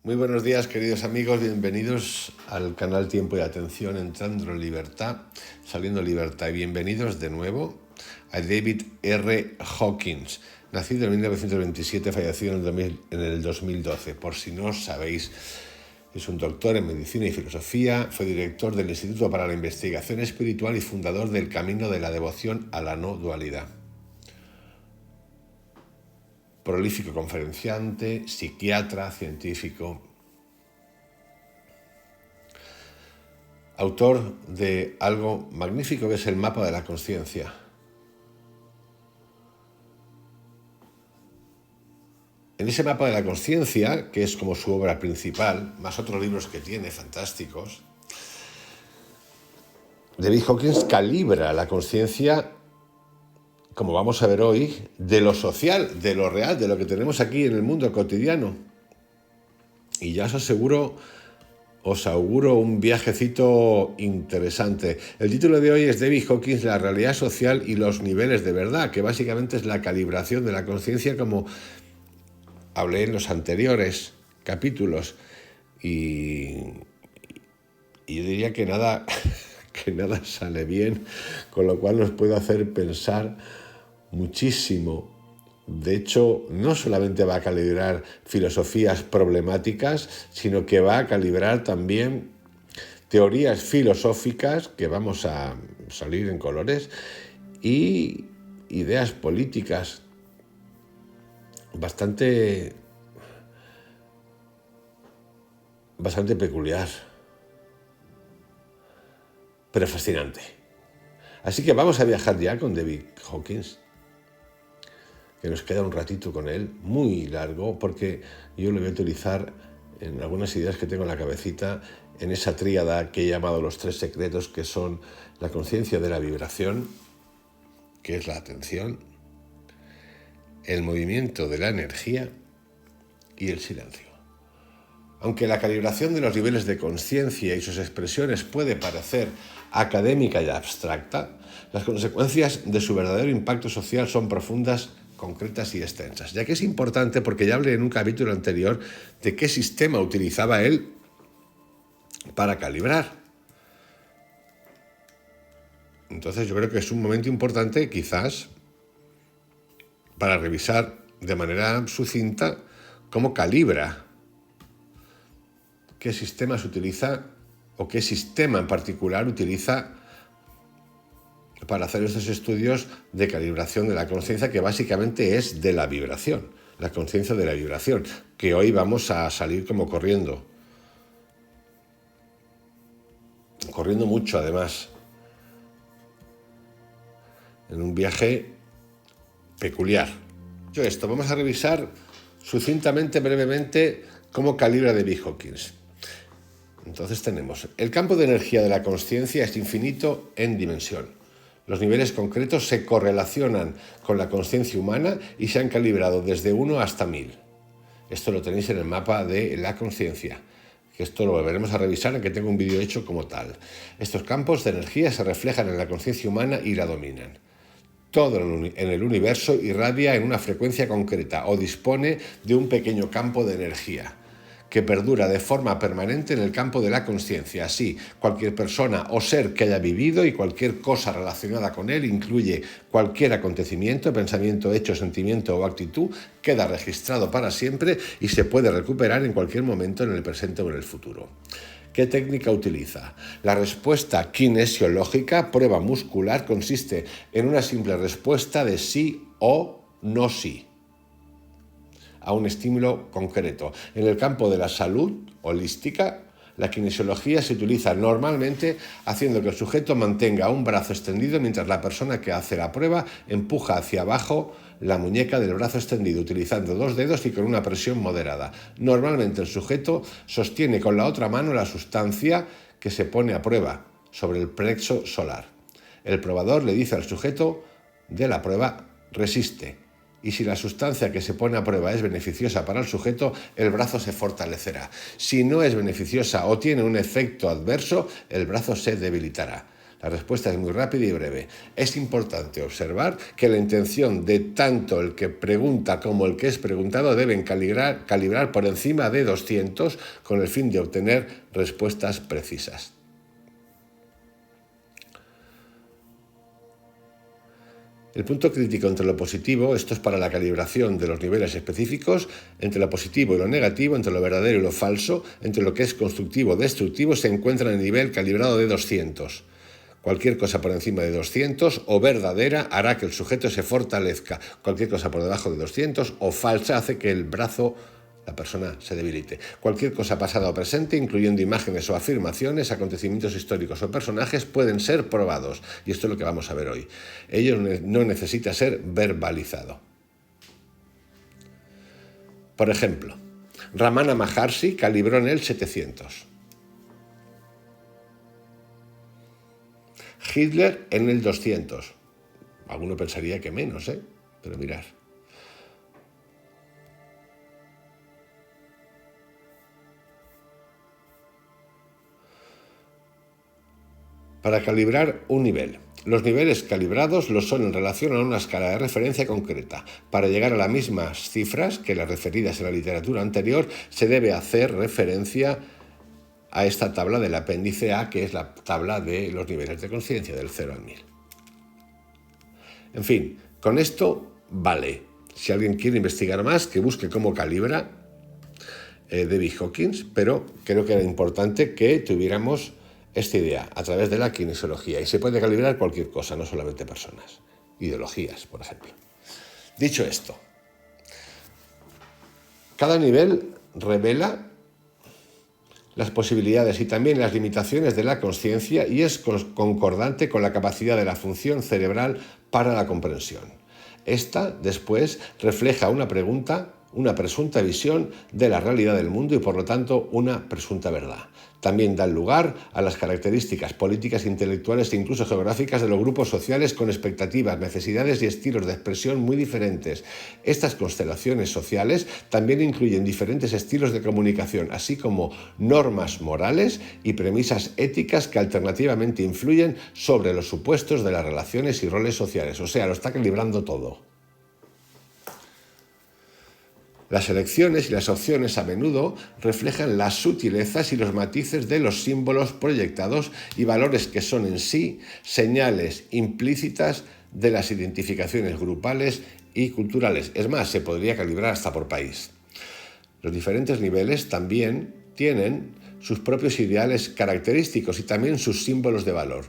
Muy buenos días, queridos amigos, bienvenidos al canal Tiempo y Atención, entrando en libertad, saliendo en libertad, y bienvenidos de nuevo a David R. Hawkins, nacido en 1927, fallecido en el 2012. Por si no sabéis, es un doctor en medicina y filosofía, fue director del Instituto para la Investigación Espiritual y fundador del Camino de la Devoción a la No Dualidad. Prolífico conferenciante, psiquiatra, científico, autor de algo magnífico que es el mapa de la consciencia. En ese mapa de la consciencia, que es como su obra principal, más otros libros que tiene fantásticos, David Hawkins calibra la consciencia, como vamos a ver hoy, de lo social, de lo real, de lo que tenemos aquí en el mundo cotidiano. Y ya os auguro un viajecito interesante. El título de hoy es David Hawkins, la realidad social y los niveles de verdad, que básicamente es la calibración de la conciencia, como hablé en los anteriores capítulos. Y yo diría que nada sale bien, con lo cual nos puede hacer pensar muchísimo. De hecho, no solamente va a calibrar filosofías problemáticas, sino que va a calibrar también teorías filosóficas, que vamos a salir en colores, y ideas políticas bastante peculiar, pero fascinante. Así que vamos a viajar ya con David Hawkins, que nos queda un ratito con él, muy largo, porque yo lo voy a utilizar en algunas ideas que tengo en la cabecita, en esa tríada que he llamado los 3 secretos, que son la conciencia de la vibración, que es la atención, el movimiento de la energía y el silencio. Aunque la calibración de los niveles de conciencia y sus expresiones puede parecer académica y abstracta, las consecuencias de su verdadero impacto social son profundas, concretas y extensas, ya que es importante, porque ya hablé en un capítulo anterior de qué sistema utilizaba él para calibrar. Entonces yo creo que es un momento importante, quizás, para revisar de manera sucinta cómo calibra, qué sistemas utiliza o qué sistema en particular utiliza para hacer estos estudios de calibración de la conciencia, que básicamente es de la vibración, la conciencia de la vibración, que hoy vamos a salir como corriendo mucho además, en un viaje peculiar. Vamos a revisar sucintamente, brevemente, cómo calibra David Hawkins. Entonces tenemos, el campo de energía de la consciencia es infinito en dimensión. Los niveles concretos se correlacionan con la consciencia humana y se han calibrado desde 1 hasta 1000. Esto lo tenéis en el mapa de la consciencia, que esto lo volveremos a revisar, aunque tengo un vídeo hecho como tal. Estos campos de energía se reflejan en la conciencia humana y la dominan. Todo en el universo irradia en una frecuencia concreta o dispone de un pequeño campo de energía que perdura de forma permanente en el campo de la consciencia. Así, cualquier persona o ser que haya vivido y cualquier cosa relacionada con él, incluye cualquier acontecimiento, pensamiento, hecho, sentimiento o actitud, queda registrado para siempre y se puede recuperar en cualquier momento en el presente o en el futuro. ¿Qué técnica utiliza? La respuesta kinesiológica, prueba muscular, consiste en una simple respuesta de sí o no sí a un estímulo concreto. En el campo de la salud holística, la kinesiología se utiliza normalmente haciendo que el sujeto mantenga un brazo extendido mientras la persona que hace la prueba empuja hacia abajo la muñeca del brazo extendido, utilizando 2 dedos y con una presión moderada. Normalmente el sujeto sostiene con la otra mano la sustancia que se pone a prueba sobre el plexo solar. El probador le dice al sujeto de la prueba: resiste. Y si la sustancia que se pone a prueba es beneficiosa para el sujeto, el brazo se fortalecerá. Si no es beneficiosa o tiene un efecto adverso, el brazo se debilitará. La respuesta es muy rápida y breve. Es importante observar que la intención de tanto el que pregunta como el que es preguntado deben calibrar por encima de 200 con el fin de obtener respuestas precisas. El punto crítico entre lo positivo, esto es para la calibración de los niveles específicos, entre lo positivo y lo negativo, entre lo verdadero y lo falso, entre lo que es constructivo o destructivo, se encuentra en el nivel calibrado de 200. Cualquier cosa por encima de 200 o verdadera hará que el sujeto se fortalezca. Cualquier cosa por debajo de 200 o falsa hace que la persona se debilite. Cualquier cosa pasada o presente, incluyendo imágenes o afirmaciones, acontecimientos históricos o personajes, pueden ser probados. Y esto es lo que vamos a ver hoy. Ello no necesita ser verbalizado. Por ejemplo, Ramana Maharshi calibró en el 700. Hitler en el 200. Alguno pensaría que menos, pero mirad. Para calibrar un nivel. Los niveles calibrados lo son en relación a una escala de referencia concreta. Para llegar a las mismas cifras que las referidas en la literatura anterior, se debe hacer referencia a esta tabla del apéndice A, que es la tabla de los niveles de conciencia, del 0 al 1000. En fin, con esto vale. Si alguien quiere investigar más, que busque cómo calibra David Hawkins, pero creo que era importante que tuviéramos esta idea a través de la kinesiología, y se puede calibrar cualquier cosa, no solamente personas, ideologías, por ejemplo. Dicho esto, cada nivel revela las posibilidades y también las limitaciones de la consciencia y es concordante con la capacidad de la función cerebral para la comprensión. Esta, después, refleja una presunta visión de la realidad del mundo y, por lo tanto, una presunta verdad. También dan lugar a las características políticas, intelectuales e incluso geográficas de los grupos sociales con expectativas, necesidades y estilos de expresión muy diferentes. Estas constelaciones sociales también incluyen diferentes estilos de comunicación, así como normas morales y premisas éticas que alternativamente influyen sobre los supuestos de las relaciones y roles sociales. O sea, lo está calibrando todo. Las elecciones y las opciones a menudo reflejan las sutilezas y los matices de los símbolos proyectados y valores que son en sí señales implícitas de las identificaciones grupales y culturales. Es más, se podría calibrar hasta por país. Los diferentes niveles también tienen sus propios ideales característicos y también sus símbolos de valor.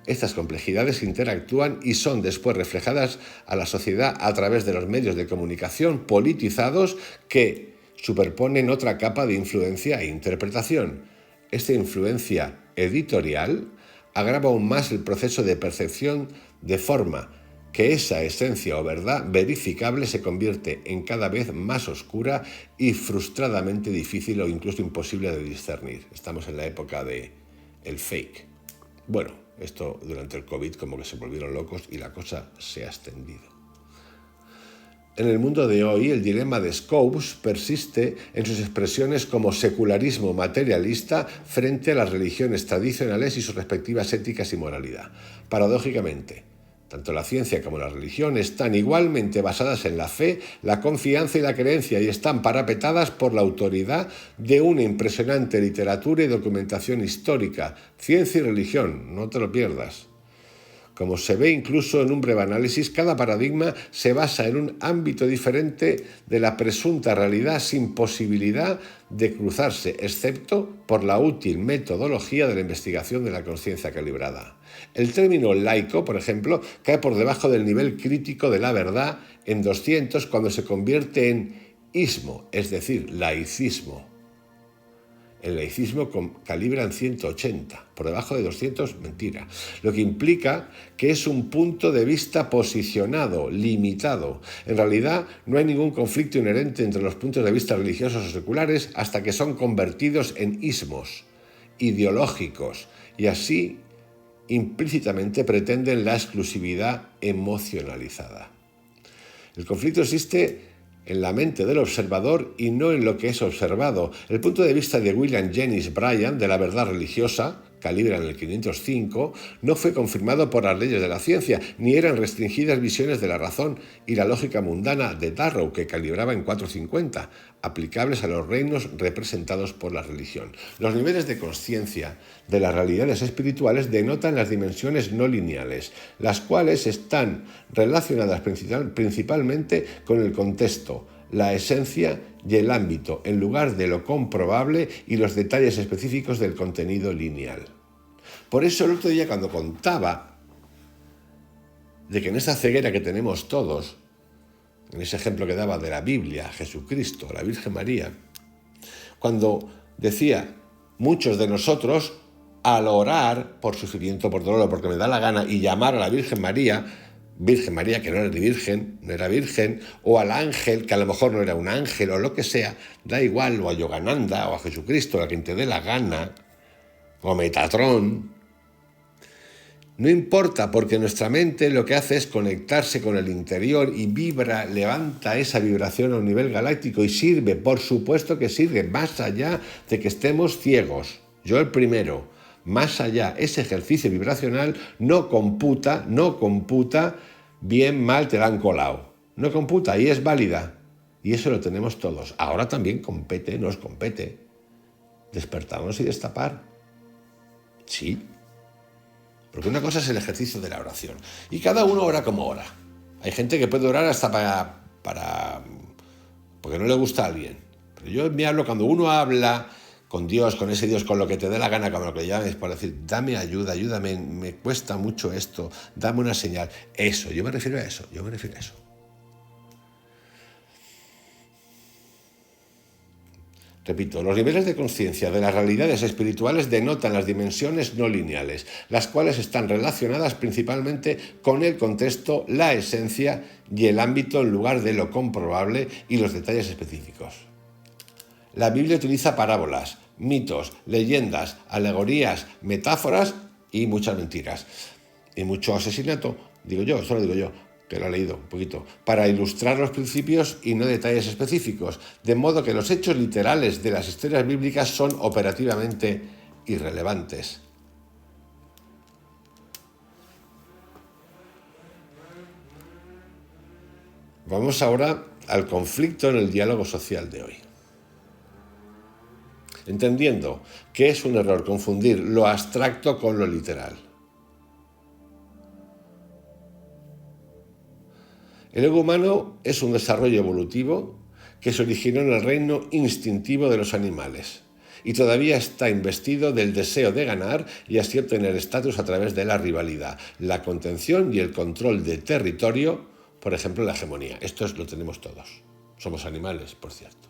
Estas complejidades interactúan y son después reflejadas a la sociedad a través de los medios de comunicación politizados que superponen otra capa de influencia e interpretación. Esta influencia editorial agrava aún más el proceso de percepción de forma que esa esencia o verdad verificable se convierte en cada vez más oscura y frustradamente difícil o incluso imposible de discernir. Estamos en la época del fake. Bueno, esto durante el COVID como que se volvieron locos y la cosa se ha extendido. En el mundo de hoy, el dilema de Scopes persiste en sus expresiones como secularismo materialista frente a las religiones tradicionales y sus respectivas éticas y moralidad. Paradójicamente, tanto la ciencia como la religión están igualmente basadas en la fe, la confianza y la creencia y están parapetadas por la autoridad de una impresionante literatura y documentación histórica. Ciencia y religión, no te lo pierdas. Como se ve incluso en un breve análisis, cada paradigma se basa en un ámbito diferente de la presunta realidad sin posibilidad de cruzarse, excepto por la útil metodología de la investigación de la conciencia calibrada. El término laico, por ejemplo, cae por debajo del nivel crítico de la verdad en 200 cuando se convierte en ismo, es decir, laicismo. El laicismo calibra en 180, por debajo de 200, mentira. Lo que implica que es un punto de vista posicionado, limitado. En realidad, no hay ningún conflicto inherente entre los puntos de vista religiosos o seculares hasta que son convertidos en ismos ideológicos y así implícitamente pretenden la exclusividad emocionalizada. El conflicto existe en la mente del observador y no en lo que es observado. El punto de vista de William Jennings Bryan de la verdad religiosa, calibran el 505, no fue confirmado por las leyes de la ciencia, ni eran restringidas visiones de la razón y la lógica mundana de Darrow, que calibraba en 450, aplicables a los reinos representados por la religión. Los niveles de conciencia de las realidades espirituales denotan las dimensiones no lineales, las cuales están relacionadas principalmente con el contexto, la esencia y el ámbito, en lugar de lo comprobable y los detalles específicos del contenido lineal. Por eso el otro día, cuando contaba de que en esa ceguera que tenemos todos, en ese ejemplo que daba de la Biblia, Jesucristo, la Virgen María, cuando decía, muchos de nosotros, al orar por sufrimiento, por dolor, porque me da la gana, y llamar a la Virgen María que no era ni virgen, no era virgen, o al ángel, que a lo mejor no era un ángel, o lo que sea, da igual, o a Yogananda, o a Jesucristo, a quien te dé la gana, o a Metatron. No importa, porque nuestra mente lo que hace es conectarse con el interior y vibra, levanta esa vibración a un nivel galáctico y sirve, por supuesto que sirve, más allá de que estemos ciegos. Yo el primero. Más allá, ese ejercicio vibracional no computa, bien, mal, te la han colado. No computa y es válida. Y eso lo tenemos todos. Ahora también nos compete. Despertarnos y destapar. Sí. Porque una cosa es el ejercicio de la oración. Y cada uno ora como ora. Hay gente que puede orar hasta porque no le gusta a alguien. Pero yo me hablo cuando uno habla con Dios, con ese Dios, con lo que te dé la gana, como lo que llames, para decir, dame ayuda, ayúdame, me cuesta mucho esto, dame una señal. Eso, yo me refiero a eso. Repito, los niveles de conciencia de las realidades espirituales denotan las dimensiones no lineales, las cuales están relacionadas principalmente con el contexto, la esencia y el ámbito en lugar de lo comprobable y los detalles específicos. La Biblia utiliza parábolas, mitos, leyendas, alegorías, metáforas y muchas mentiras. Y mucho asesinato, solo digo yo, que lo he leído un poquito, para ilustrar los principios y no detalles específicos, de modo que los hechos literales de las historias bíblicas son operativamente irrelevantes. Vamos ahora al conflicto en el diálogo social de hoy. Entendiendo que es un error confundir lo abstracto con lo literal. El ego humano es un desarrollo evolutivo que se originó en el reino instintivo de los animales y todavía está investido del deseo de ganar y así obtener estatus a través de la rivalidad, la contención y el control de territorio, por ejemplo, la hegemonía. Esto lo tenemos todos. Somos animales, por cierto.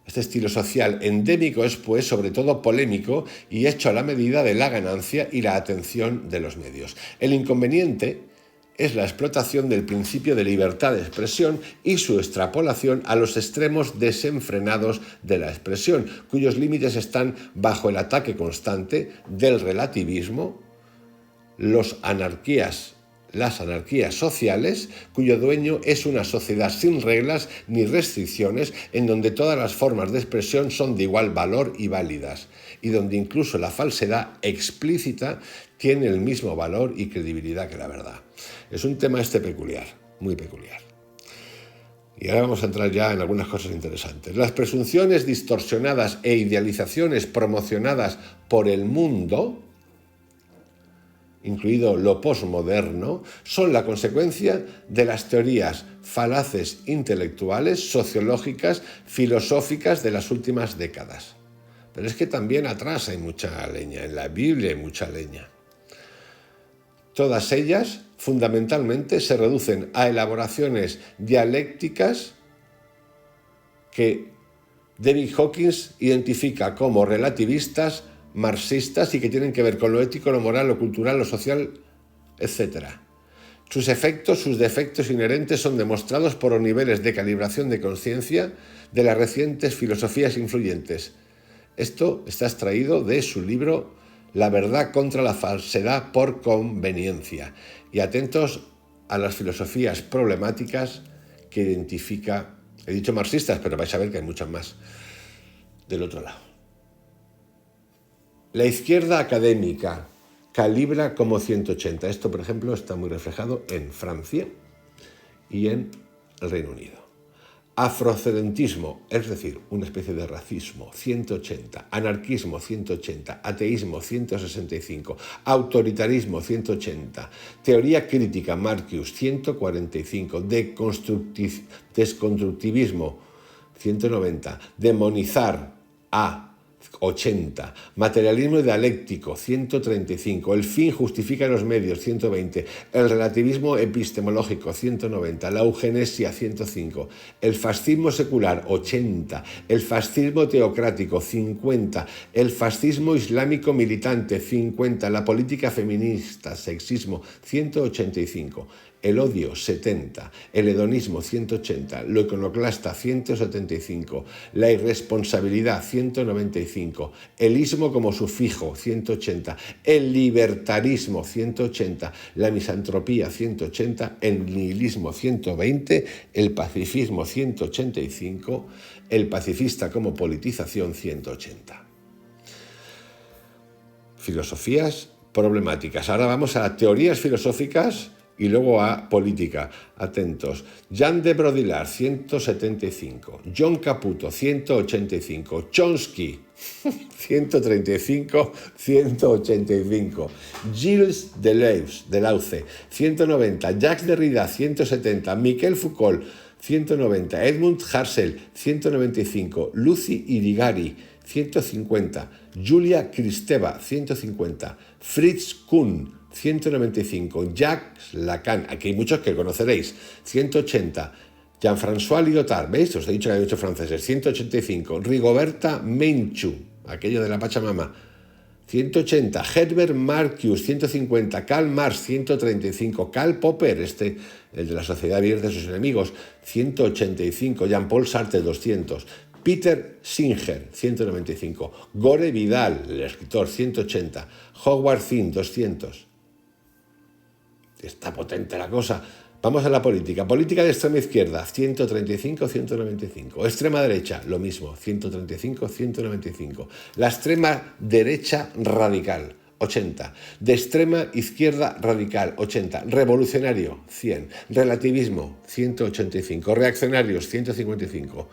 Este estilo social endémico es, pues, sobre todo polémico y hecho a la medida de la ganancia y la atención de los medios. El inconveniente es la explotación del principio de libertad de expresión y su extrapolación a los extremos desenfrenados de la expresión, cuyos límites están bajo el ataque constante del relativismo, las anarquías sociales, cuyo dueño es una sociedad sin reglas ni restricciones, en donde todas las formas de expresión son de igual valor y válidas, y donde incluso la falsedad explícita tiene el mismo valor y credibilidad que la verdad. Es un tema peculiar, muy peculiar. Y ahora vamos a entrar ya en algunas cosas interesantes. Las presunciones distorsionadas e idealizaciones promocionadas por el mundo, incluido lo posmoderno, son la consecuencia de las teorías falaces intelectuales, sociológicas, filosóficas de las últimas décadas. Pero es que también atrás hay mucha leña, en la Biblia hay mucha leña. Todas ellas, fundamentalmente, se reducen a elaboraciones dialécticas que David Hawkins identifica como relativistas, marxistas y que tienen que ver con lo ético, lo moral, lo cultural, lo social, etc. Sus efectos, sus defectos inherentes son demostrados por los niveles de calibración de conciencia de las recientes filosofías influyentes. Esto está extraído de su libro La verdad contra la falsedad por conveniencia. Y atentos a las filosofías problemáticas que identifica, he dicho marxistas, pero vais a ver que hay muchas más del otro lado. La izquierda académica calibra como 180. Esto, por ejemplo, está muy reflejado en Francia y en el Reino Unido. Afrocedentismo, es decir, una especie de racismo, 180. Anarquismo, 180. Ateísmo, 165. Autoritarismo, 180. Teoría crítica, Marcuse, 145. Desconstructivismo, 190. Demonizar, A, 80. Materialismo dialéctico, 135. El fin justifica los medios, 120. El relativismo epistemológico, 190. La eugenesia, 105. El fascismo secular, 80. El fascismo teocrático, 50. El fascismo islámico militante, 50. La política feminista, sexismo, 185. El odio, 70. El hedonismo, 180. Lo iconoclasta, 175. La irresponsabilidad, 195. El ismo como sufijo, 180. El libertarismo, 180. La misantropía, 180. El nihilismo, 120. El pacifismo, 185. El pacifista como politización, 180. Filosofías problemáticas. Ahora vamos a teorías filosóficas y luego a política. Atentos. Jean de Baudrillard, 175. John Caputo, 185. Chomsky, 135, 185. Gilles Deleuze, 190. Jacques Derrida, 170. Michel Foucault, 190. Edmund Husserl, 195. Lucy Irigaray, 150. Julia Kristeva, 150. Fritz Kuhn, 195. Jacques Lacan, aquí hay muchos que conoceréis, 180. Jean-François Lyotard, ¿veis? Os he dicho que hay muchos franceses, 185. Rigoberta Menchú, aquello de la Pachamama, 180. Herbert Marcuse, 150. Karl Marx, 135. Karl Popper, el de la sociedad abierta de sus enemigos, 185. Jean-Paul Sartre, 200. Peter Singer, 195. Gore Vidal, el escritor, 180. Howard Zinn, 200. Está potente la cosa. Vamos a la política. Política de extrema izquierda, 135, 195. Extrema derecha, lo mismo, 135, 195. La extrema derecha radical, 80. De extrema izquierda radical, 80. Revolucionario, 100. Relativismo, 185. Reaccionarios, 155.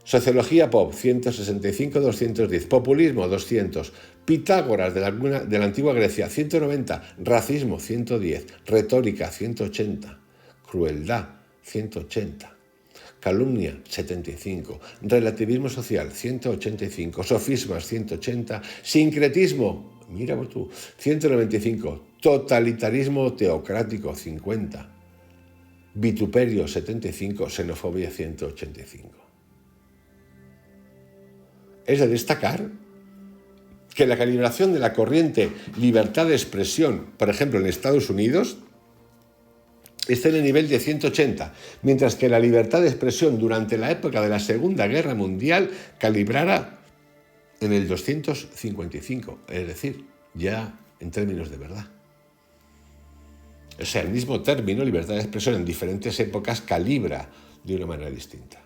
Sociología pop, 165, 210. Populismo, 200. Pitágoras de la antigua Grecia, 190. Racismo, 110. Retórica, 180. Crueldad, 180. Calumnia, 75. Relativismo social, 185. Sofismas, 180. Sincretismo, mira tú, 195. Totalitarismo teocrático, 50. Vituperio, 75. Xenofobia, 185. Es de destacar que la calibración de la corriente libertad de expresión, por ejemplo en Estados Unidos, está en el nivel de 180, mientras que la libertad de expresión durante la época de la Segunda Guerra Mundial calibrara en el 255, es decir, ya en términos de verdad. O sea, el mismo término, libertad de expresión, en diferentes épocas calibra de una manera distinta.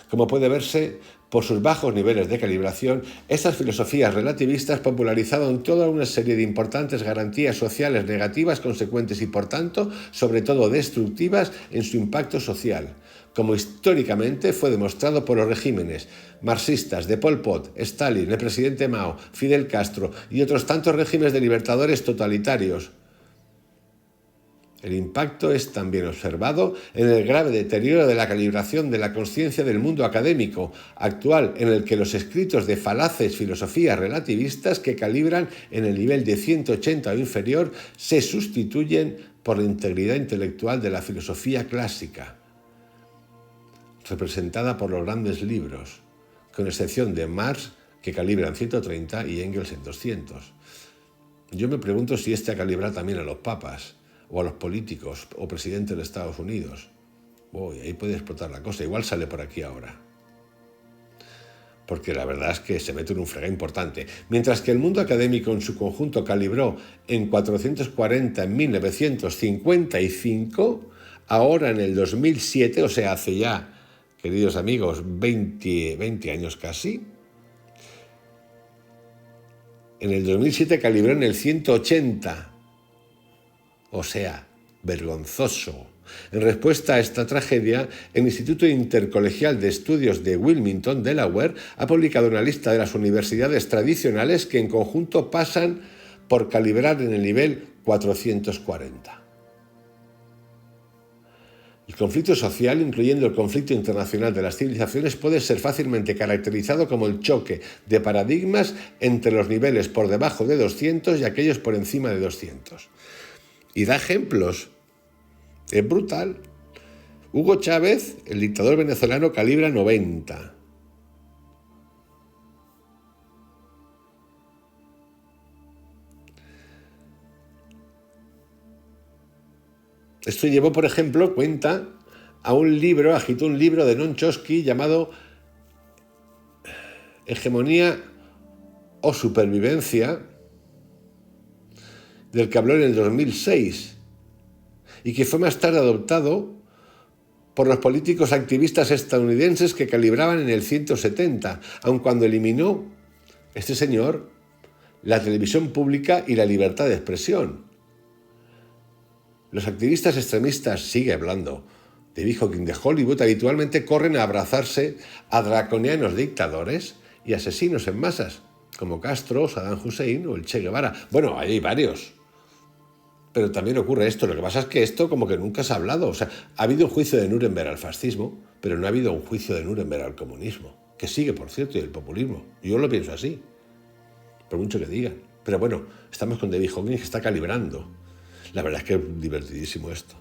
Como puede verse, por sus bajos niveles de calibración, estas filosofías relativistas popularizaron toda una serie de importantes garantías sociales negativas, consecuentes y, por tanto, sobre todo destructivas en su impacto social, como históricamente fue demostrado por los regímenes marxistas de Pol Pot, Stalin, el presidente Mao, Fidel Castro y otros tantos regímenes de libertadores totalitarios. El impacto es también observado en el grave deterioro de la calibración de la conciencia del mundo académico actual, en el que los escritos de falaces filosofías relativistas que calibran en el nivel de 180 o inferior se sustituyen por la integridad intelectual de la filosofía clásica, representada por los grandes libros, con excepción de Marx, que calibra en 130, y Engels en 200. Yo me pregunto si este ha calibrado también a los papas, o a los políticos, o presidentes de Estados Unidos. Ahí puede explotar la cosa. Igual sale por aquí ahora. Porque la verdad es que se mete en un fregado importante. Mientras que el mundo académico en su conjunto calibró en 440 en 1955, ahora en el 2007, o sea, hace ya, queridos amigos, 20 años casi, En el 2007 calibró en el 180. O sea, vergonzoso. En respuesta a esta tragedia, el Instituto Intercolegial de Estudios de Wilmington, Delaware, ha publicado una lista de las universidades tradicionales que en conjunto pasan por calibrar en el nivel 440. El conflicto social, incluyendo el conflicto internacional de las civilizaciones, puede ser fácilmente caracterizado como el choque de paradigmas entre los niveles por debajo de 200 y aquellos por encima de 200. Y da ejemplos. Es brutal. Hugo Chávez, el dictador venezolano, calibra 90. Esto llevó, por ejemplo, cuenta agitó un libro de Noam Chomsky llamado Hegemonía o Supervivencia, del que habló en el 2006 y que fue más tarde adoptado por los políticos activistas estadounidenses que calibraban en el 170, aun cuando eliminó este señor la televisión pública y la libertad de expresión. Los activistas extremistas, sigue hablando de Hawking de Hollywood, habitualmente corren a abrazarse a draconianos dictadores y asesinos en masas, como Castro, Saddam Hussein o el Che Guevara. Bueno, hay varios. Pero también ocurre esto. Lo que pasa es que esto como que nunca se ha hablado. O sea, ha habido un juicio de Nuremberg al fascismo, pero no ha habido un juicio de Nuremberg al comunismo, que sigue, por cierto, y el populismo. Yo lo pienso así, por mucho que digan. Pero bueno, estamos con David Hawking, que está calibrando. La verdad es que es divertidísimo esto.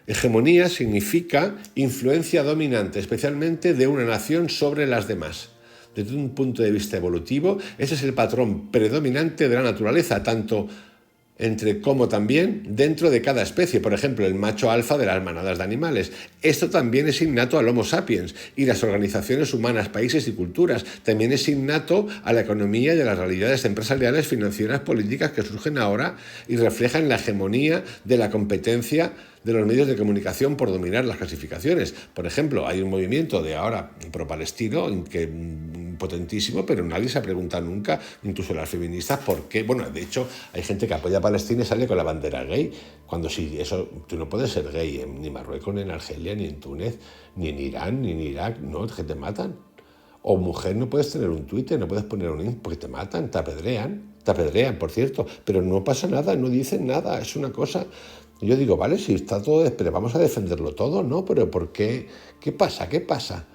Hegemonía significa influencia dominante, especialmente de una nación sobre las demás. Desde un punto de vista evolutivo, ese es el patrón predominante de la naturaleza, tanto entre como también dentro de cada especie, por ejemplo, el macho alfa de las manadas de animales. Esto también es innato al Homo sapiens y las organizaciones humanas, países y culturas. También es innato a la economía y a las realidades empresariales, financieras, políticas que surgen ahora y reflejan la hegemonía de la competencia de los medios de comunicación por dominar las clasificaciones. Por ejemplo, hay un movimiento de ahora pro-palestino potentísimo, pero nadie se ha preguntado nunca, incluso las feministas, por qué. Bueno, de hecho, hay gente que apoya a Palestina y sale con la bandera gay, cuando sí, eso, tú no puedes ser gay ni en Marruecos, ni en Argelia, ni en Túnez, ni en Irán, ni en Irak, no, es que te matan. O mujer, no puedes tener un Twitter, no puedes poner un porque te matan, te apedrean, por cierto, pero no pasa nada, no dicen nada, es una cosa. Yo digo, vale, si está todo, pero vamos a defenderlo todo, ¿no? Pero ¿por qué? ¿Qué pasa? ¿Qué pasa?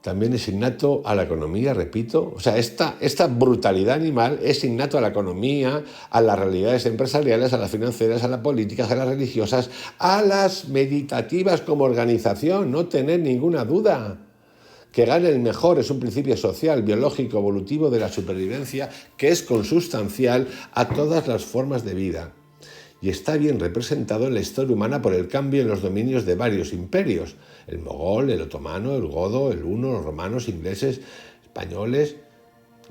También es innato a la economía, repito. O sea, esta brutalidad animal es innato a la economía, a las realidades empresariales, a las financieras, a las políticas, a las religiosas, a las meditativas como organización, no tener ninguna duda. Que gane el mejor es un principio social, biológico, evolutivo de la supervivencia que es consustancial a todas las formas de vida. Y está bien representado en la historia humana por el cambio en los dominios de varios imperios: el mogol, el otomano, el godo, el huno, los romanos, ingleses, españoles,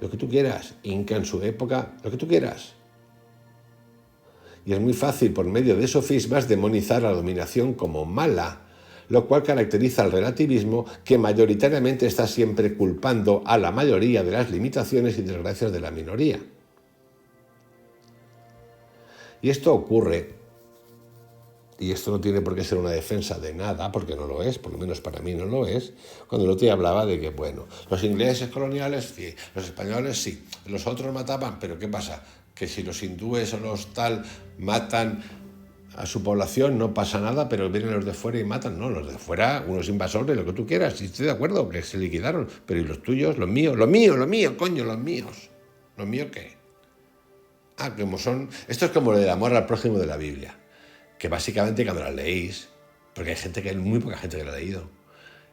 lo que tú quieras, inca en su época, lo que tú quieras. Y es muy fácil, por medio de sofismas, demonizar la dominación como mala, lo cual caracteriza al relativismo, que mayoritariamente está siempre culpando a la mayoría de las limitaciones y desgracias de la minoría. Y esto ocurre, y esto no tiene por qué ser una defensa de nada, porque no lo es, por lo menos para mí no lo es, cuando el otro día hablaba de que, bueno, los ingleses coloniales, sí, los españoles sí, los otros mataban, pero ¿qué pasa? Que si los hindúes o los tal matan a su población no pasa nada, pero vienen los de fuera y matan. No, los de fuera, unos invasores, lo que tú quieras, y estoy de acuerdo, que se liquidaron, pero ¿y los tuyos? Los míos, coño, los míos. ¿Los míos qué? Como son. Esto es como lo del amor al prójimo de la Biblia, que básicamente cuando la leéis, porque hay muy poca gente que la ha leído,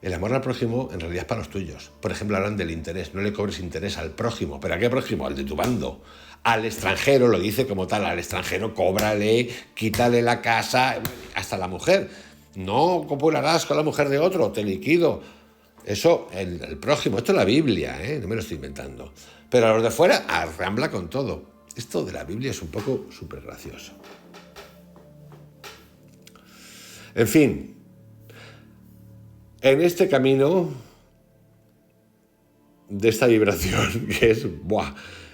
el amor al prójimo en realidad es para los tuyos. Por ejemplo, hablan del interés, no le cobres interés al prójimo. ¿Pero a qué prójimo? Al de tu bando. Al extranjero, lo dice como tal, al extranjero cóbrale, quítale la casa, hasta la mujer. No copularás con la mujer de otro, te liquido. Eso, el prójimo, esto es la Biblia, no me lo estoy inventando. Pero a los de fuera, arrambla con todo. Esto de la Biblia es un poco súper gracioso. En fin, en este camino de esta vibración, que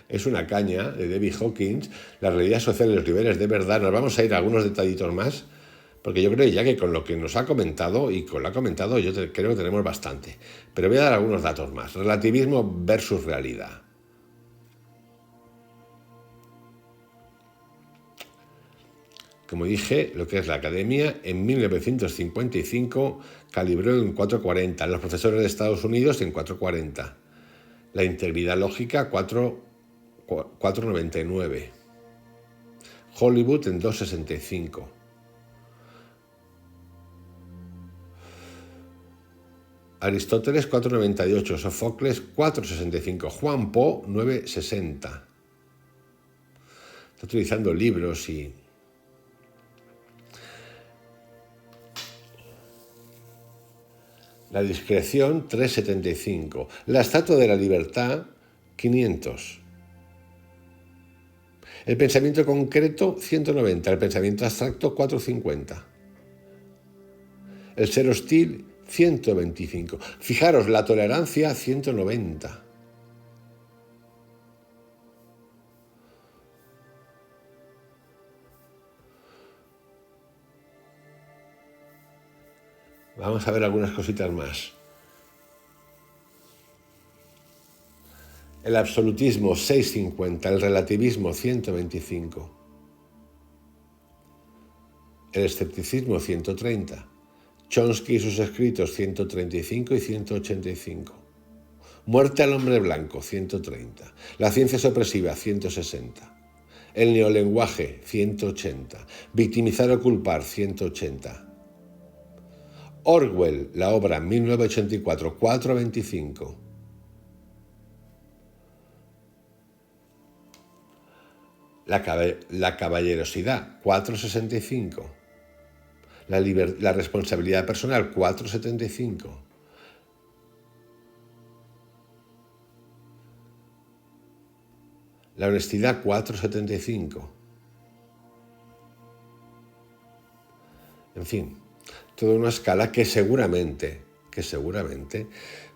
es una caña, de David Hawkins, la realidad social de los niveles de verdad, nos vamos a ir a algunos detallitos más, porque yo creo ya que con lo que nos ha comentado y con lo ha comentado yo creo que tenemos bastante. Pero voy a dar algunos datos más. Relativismo versus realidad. Como dije, lo que es la academia, en 1955 calibró en 440, los profesores de Estados Unidos en 440, la integridad lógica 499, Hollywood en 265. Aristóteles 498, Sófocles 465, Juan Po 960. Está utilizando libros y... La discreción 375, la estatua de la libertad 500. El pensamiento concreto 190, el pensamiento abstracto 450. El ser hostil 125. Fijaros, la tolerancia 190. Vamos a ver algunas cositas más. El absolutismo 650, el relativismo 125. El escepticismo 130. Chomsky y sus escritos 135 y 185. Muerte al hombre blanco 130. La ciencia sorpresiva 160. El neolenguaje 180. Victimizar o culpar 180. Orwell, la obra 1984, 425. La caballerosidad 465. La responsabilidad personal 475. La honestidad 475. En fin, toda una escala que seguramente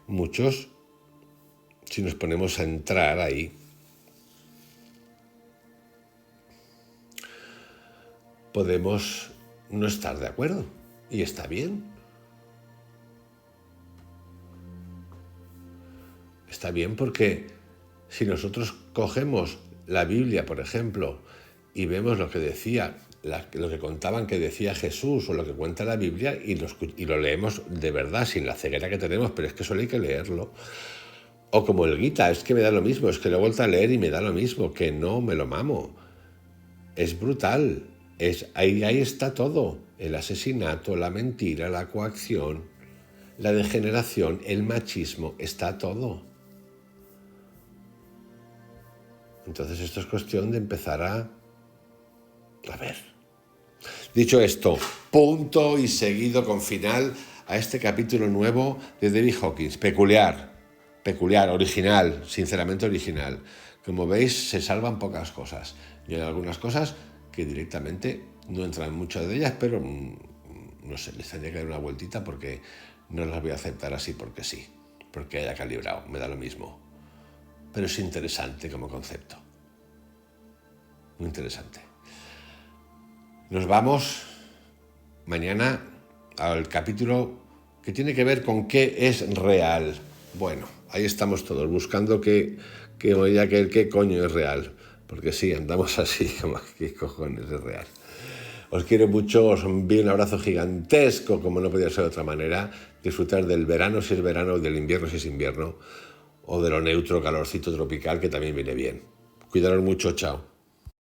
muchos, si nos ponemos a entrar ahí, podemos no estar de acuerdo. Y está bien. Está bien porque si nosotros cogemos la Biblia, por ejemplo, y vemos lo que decía, lo que contaban que decía Jesús o lo que cuenta la Biblia y lo leemos de verdad, sin la ceguera que tenemos, pero es que solo hay que leerlo. O como el Gita, es que me da lo mismo, es que lo he vuelto a leer y me da lo mismo, que no me lo mamo. Es brutal. Ahí está todo, el asesinato, la mentira, la coacción, la degeneración, el machismo, está todo. Entonces esto es cuestión de empezar a ver. Dicho esto, punto y seguido con final a este capítulo nuevo de David Hawkins. Peculiar, original, sinceramente original. Como veis, se salvan pocas cosas. Y hay algunas cosas que directamente no entran muchas de ellas, pero no sé, les tendría que dar una vueltita porque no las voy a aceptar así porque sí, porque haya calibrado, me da lo mismo. Pero es interesante como concepto. Muy interesante. Nos vamos mañana al capítulo que tiene que ver con qué es real. Bueno, ahí estamos todos buscando qué coño es real. Porque sí, andamos así, como qué cojones es real. Os quiero mucho, os envío un abrazo gigantesco, como no podía ser de otra manera. Disfrutar del verano si es verano, del invierno si es invierno, o de lo neutro, calorcito tropical, que también viene bien. Cuidaros mucho, chao.